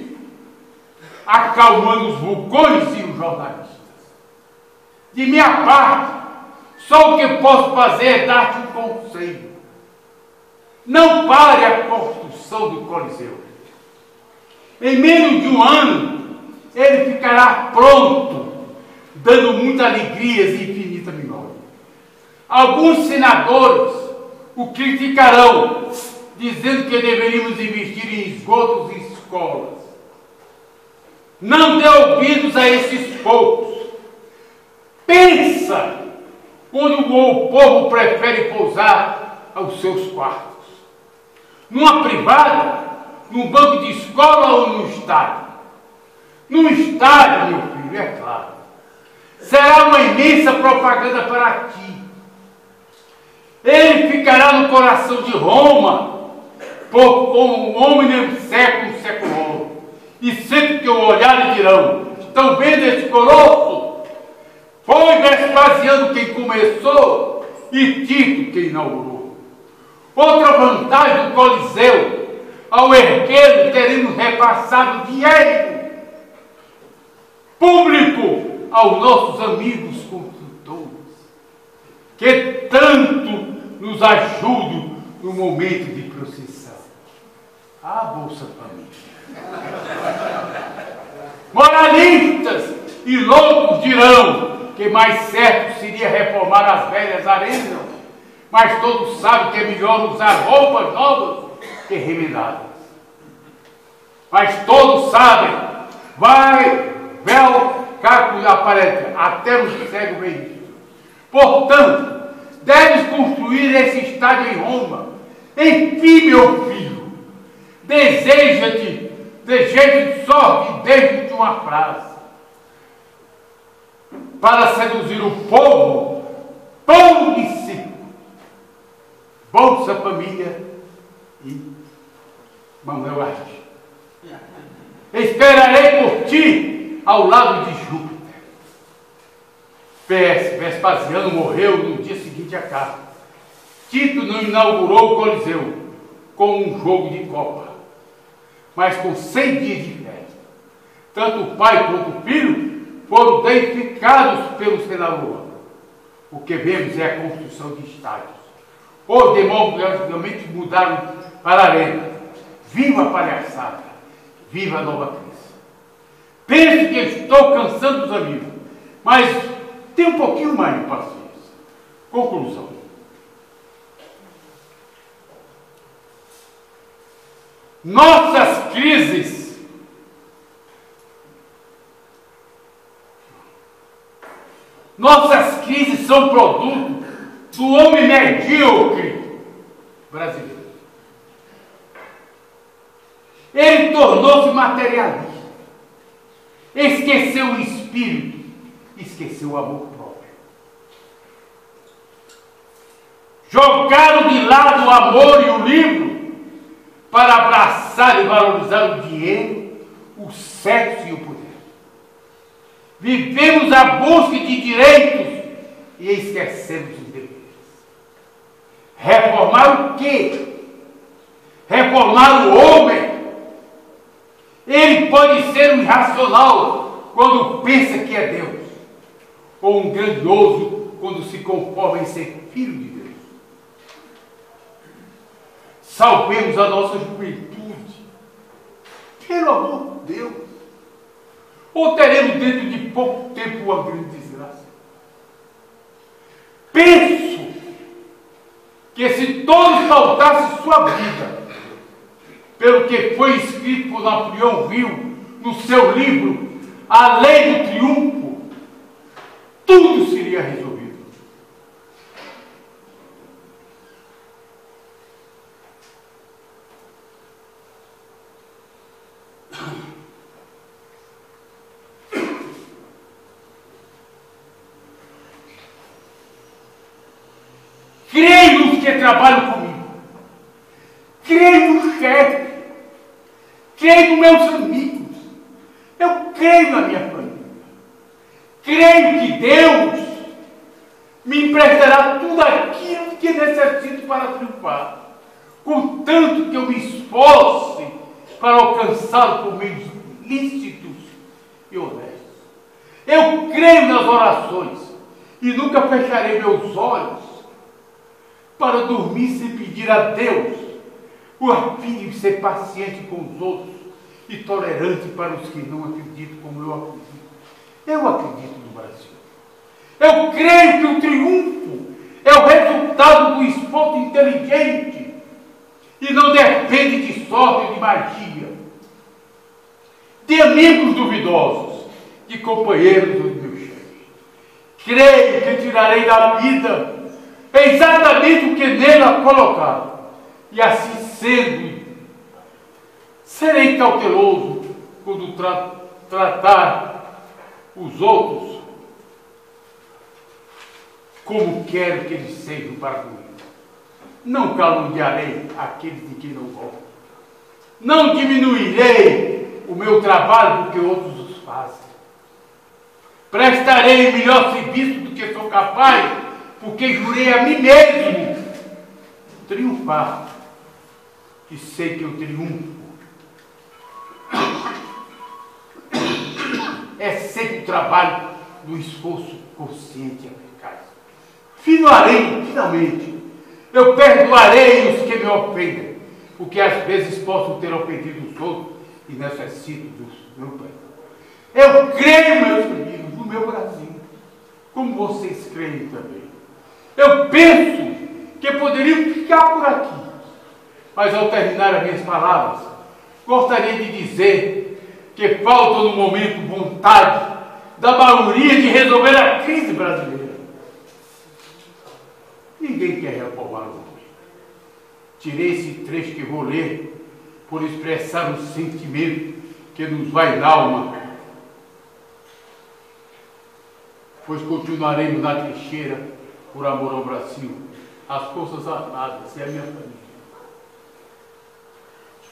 acalmando os vulcões e os jornalistas. De minha parte, só o que posso fazer é dar-te um conselho. Não pare a construção do Coliseu. Em menos de um ano, ele ficará pronto, dando muita alegria e infinita memória. Alguns senadores o criticarão, dizendo que deveríamos investir em esgotos e escolas. Não dê ouvidos a esses poucos. Pensa onde o povo prefere pousar aos seus quartos. Numa privada, num banco de escola ou num estádio? Num estádio, meu filho, é claro. Será uma imensa propaganda para ti. Ele ficará no coração de Roma, como um homem século seculorum. E sempre que eu olhar, dirão: estão vendo esse colosso? Foi Vespasiano quem começou e Tito quem inaugurou. Outra vantagem do Coliseu: ao erguê-lo teremos repassado dinheiro público aos nossos amigos construtores, que tanto nos ajudam no momento de procissão. Ah, Bolsa Família! Moralistas e loucos dirão que mais certo seria reformar as velhas arenas, mas todos sabem que é melhor usar roupas novas que remendadas. Mas todos sabem, véu, caco e aparelho, até o cego vê isso. Portanto, deves construir esse estádio em Roma. Enfim, meu filho, deseja-te sorte dentro de uma frase. Para seduzir o povo, pão e circo, Bolsa Família e Manuel Arte. Esperarei por ti ao lado de Júpiter. PS, Vespasiano morreu no dia seguinte à carta. Tito não inaugurou o Coliseu com um jogo de Copa, mas com 100 dias de festa. Tanto o pai quanto o filho foram deificados pelo senador. O que vemos é a construção de estádios. Ou democraticamente mudaram para a arena. Viva a palhaçada! Viva a nova crise! Penso que estou cansando os amigos, mas tenho um pouquinho mais de paciência. Conclusão. Nossas crises são produto do homem medíocre brasileiro. Ele tornou-se materialista, esqueceu o espírito, esqueceu o amor próprio. Jogaram de lado o amor e o livro para abraçar e valorizar o dinheiro, o sexo e o poder. Vivemos a busca de direitos e esquecemos os deveres. Reformar o quê? Reformar o homem. Ele pode ser um irracional quando pensa que é Deus, ou um grandioso quando se conforma em ser filho de Deus. Salvemos a nossa juventude, pelo amor de Deus, ou teremos dentro de pouco tempo uma grande desgraça. Penso que que se todos faltasse sua vida, pelo que foi escrito por Napoleão Hill no seu livro A Lei do Triunfo, tudo seria resolvido. Creio nos que trabalham comigo. Creio no chefe. Creio nos meus amigos. Eu creio na minha família. Creio que Deus me emprestará tudo aquilo que necessito para triunfar, contanto que eu me esforce para alcançá-lo por meios lícitos e honestos. Eu creio nas orações e nunca fecharei meus olhos para dormir sem pedir a Deus o fim de ser paciente com os outros e tolerante para os que não acreditam como eu acredito. Eu acredito no Brasil. Eu creio que o triunfo é o resultado do esforço inteligente e não depende de sorte ou de magia, de amigos duvidosos, de companheiros dos meus chefes. Creio que tirarei da vida exatamente o que nela colocado, e assim sendo, serei cauteloso quando tratar os outros como quero que eles sejam para comigo. Não caluniarei aqueles de quem não gosto. Não diminuirei o meu trabalho do que outros os fazem. Prestarei melhor serviço do que sou capaz, porque jurei a mim mesmo triunfar, e sei que o triunfo é sempre o trabalho do esforço consciente e eficaz. Finalmente, eu perdoarei os que me ofendem, porque às vezes posso ter ofendido os outros e necessito do meu perdão. Eu creio, meus amigos, no meu Brasil, como vocês creem também. Eu penso que poderiam ficar por aqui, mas ao terminar as minhas palavras, gostaria de dizer que falta no momento vontade da maioria de resolver a crise brasileira. Ninguém quer reformar o governo. Tirei esse trecho que vou ler por expressar um sentimento que nos vai na alma, pois continuaremos na trincheira por amor ao Brasil, às Forças Armadas e à minha família.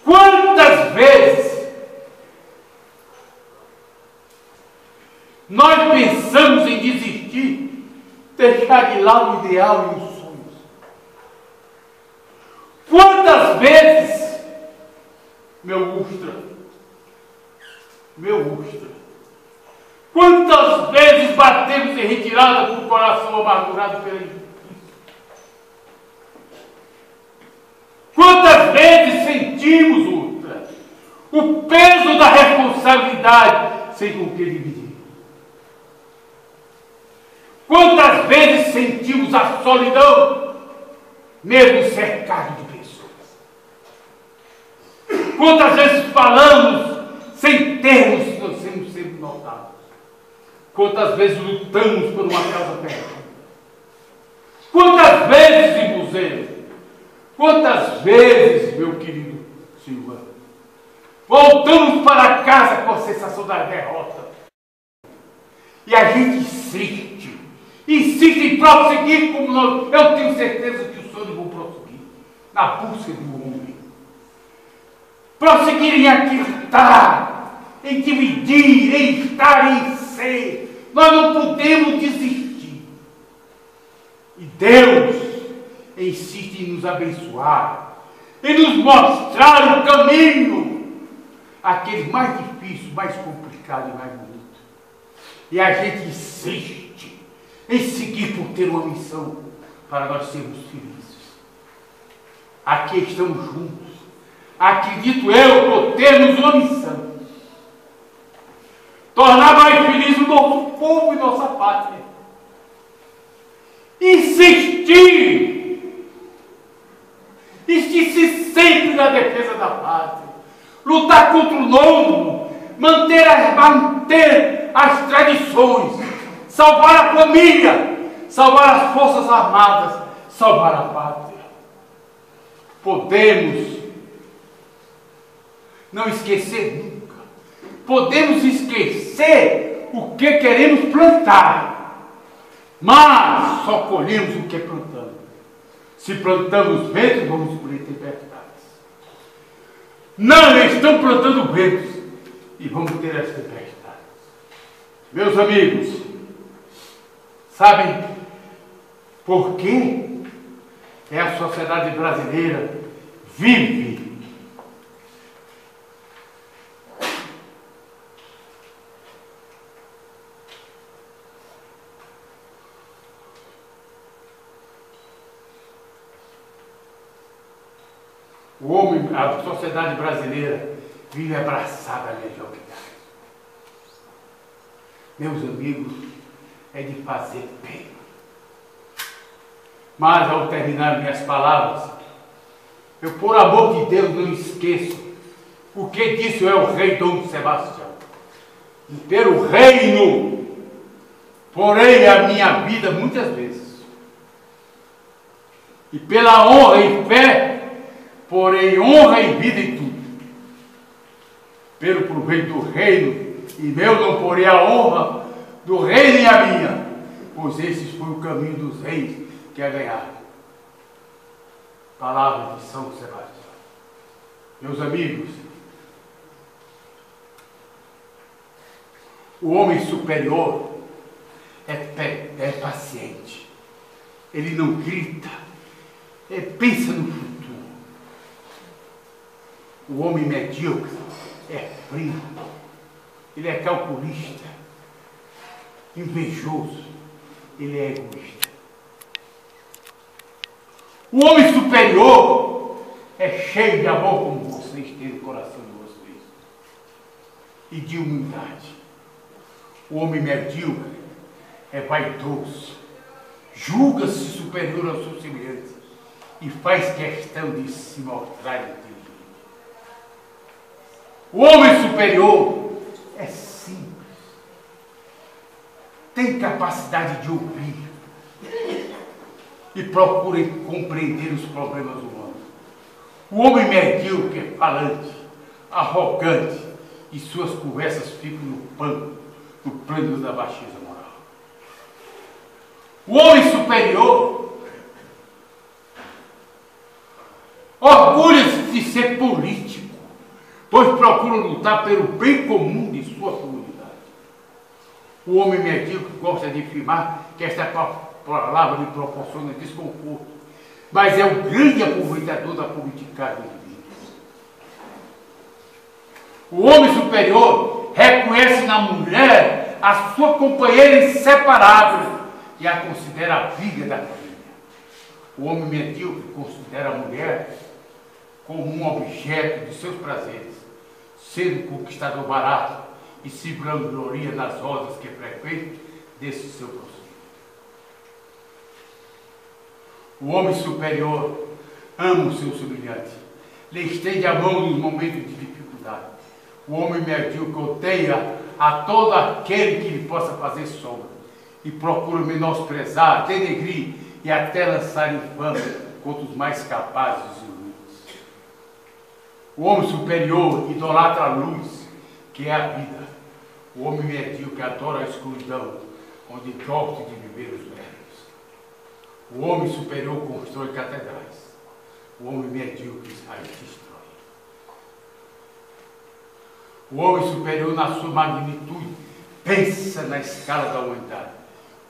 Quantas vezes nós pensamos em desistir, deixar de lado o ideal e os sonhos? Quantas vezes, meu Ustra, quantas vezes batemos em retirada com o coração amargurado pela injustiça? Quantas vezes sentimos, Ustra, o peso da responsabilidade sem com que dividir? Quantas vezes sentimos a solidão, mesmo cercado de pessoas? Quantas vezes falamos sem sermos notados? Quantas vezes lutamos por uma causa perdida? Quantas vezes, Imbuzeiro? Quantas vezes, meu querido Silva, voltamos para casa com a sensação da derrota? E a gente insiste em prosseguir como nós. Eu tenho certeza que os senhores vão prosseguir na busca do homem. Prosseguir em acreditar, em dividir, em estar, em ser. Nós não podemos desistir. E Deus insiste em nos abençoar, em nos mostrar o caminho, aquele mais difícil, mais complicado e mais bonito. E a gente insiste em seguir por ter uma missão para nós sermos felizes. Aqui estamos juntos. Acredito eu que temos uma missão: tornar mais feliz o nosso povo e nossa pátria. Insistir Vestir-se sempre na defesa da pátria. Lutar contra o novo. Manter as tradições. Salvar a família. Salvar as forças armadas. Salvar a pátria. Podemos não esquecer nunca. Podemos esquecer o que queremos plantar, mas só colhemos o que plantamos. Se plantamos ventos, vamos colher tempestades. Não estão plantando ventos e vamos ter as tempestades. Meus amigos, sabem por que a sociedade brasileira vive a sociedade brasileira vive abraçada à mediocridade. Meus amigos, é de fazer pena. Mas ao terminar minhas palavras, eu, por amor de Deus, não esqueço o que disse o rei Dom Sebastião. E pelo reino porei a minha vida muitas vezes. E pela honra e fé porém honra e vida em tudo. Pelo proveito do reino e meu não porei a honra do reino e a minha, pois esse foi o caminho dos reis que é ganhar. Palavra de São Sebastião. Meus amigos, o homem superior é paciente. Ele não grita, pensa no futuro. O homem medíocre é frio, ele é calculista, invejoso, ele é egoísta. O homem superior é cheio de amor, como vocês têm no coração de vocês, e de humildade. O homem medíocre é vaidoso, julga-se superior ao seu semelhante e faz questão de se mostrar inteligente. O homem superior é simples, tem capacidade de ouvir e procura compreender os problemas humanos. O homem medíocre é falante, arrogante e suas conversas ficam no plano da baixeza moral. O homem superior orgulha-se de ser político, pois procura lutar pelo bem comum de sua comunidade. O homem medíocre gosta de afirmar que esta palavra lhe proporciona desconforto, mas é o grande aproveitador da politicagem de vida. O homem superior reconhece na mulher a sua companheira inseparável e a considera a viga da família. O homem medíocre considera a mulher como um objeto de seus prazeres, sendo conquistador barato e se vangloria nas rodas que frequenta desse seu procedimento. O homem superior ama o seu semelhante, lhe estende a mão nos momentos de dificuldade. O homem medíocre odeia a todo aquele que lhe possa fazer sombra e procura menosprezar, denegrir e até lançar infâmia contra os mais capazes e humildes. O homem superior idolatra a luz, que é a vida. O homem medíocre adora a escuridão, onde gosta de viver os velhos. O homem superior constrói catedrais. O homem medíocre as destrói. O homem superior, na sua magnitude, pensa na escala da humanidade.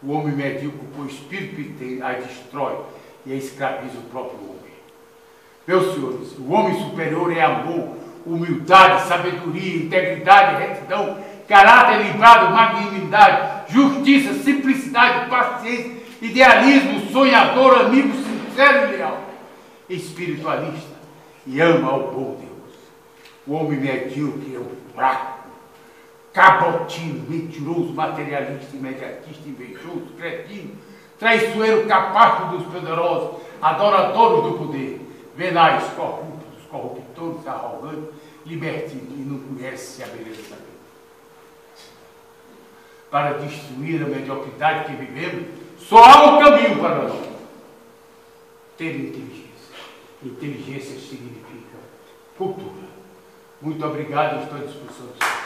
O homem medíocre, com o espírito que tem, a destrói e a escraviza o próprio homem. Meus senhores, o homem superior é amor, humildade, sabedoria, integridade, retidão, caráter elevado, magnanimidade, justiça, simplicidade, paciência, idealismo, sonhador, amigo sincero e leal, espiritualista e ama ao bom Deus. O homem medíocre é o fraco, cabotino, mentiroso, materialista, imediatista, invejoso, cretino, traiçoeiro, capacho dos poderosos, adoradores do poder, venais, corruptos, corruptores, arrogantes, libertinos, e não conhece a beleza da vida. Para destruir a mediocridade que vivemos, só há um caminho para nós: ter inteligência. Inteligência significa cultura. Muito obrigado, estou à disposição.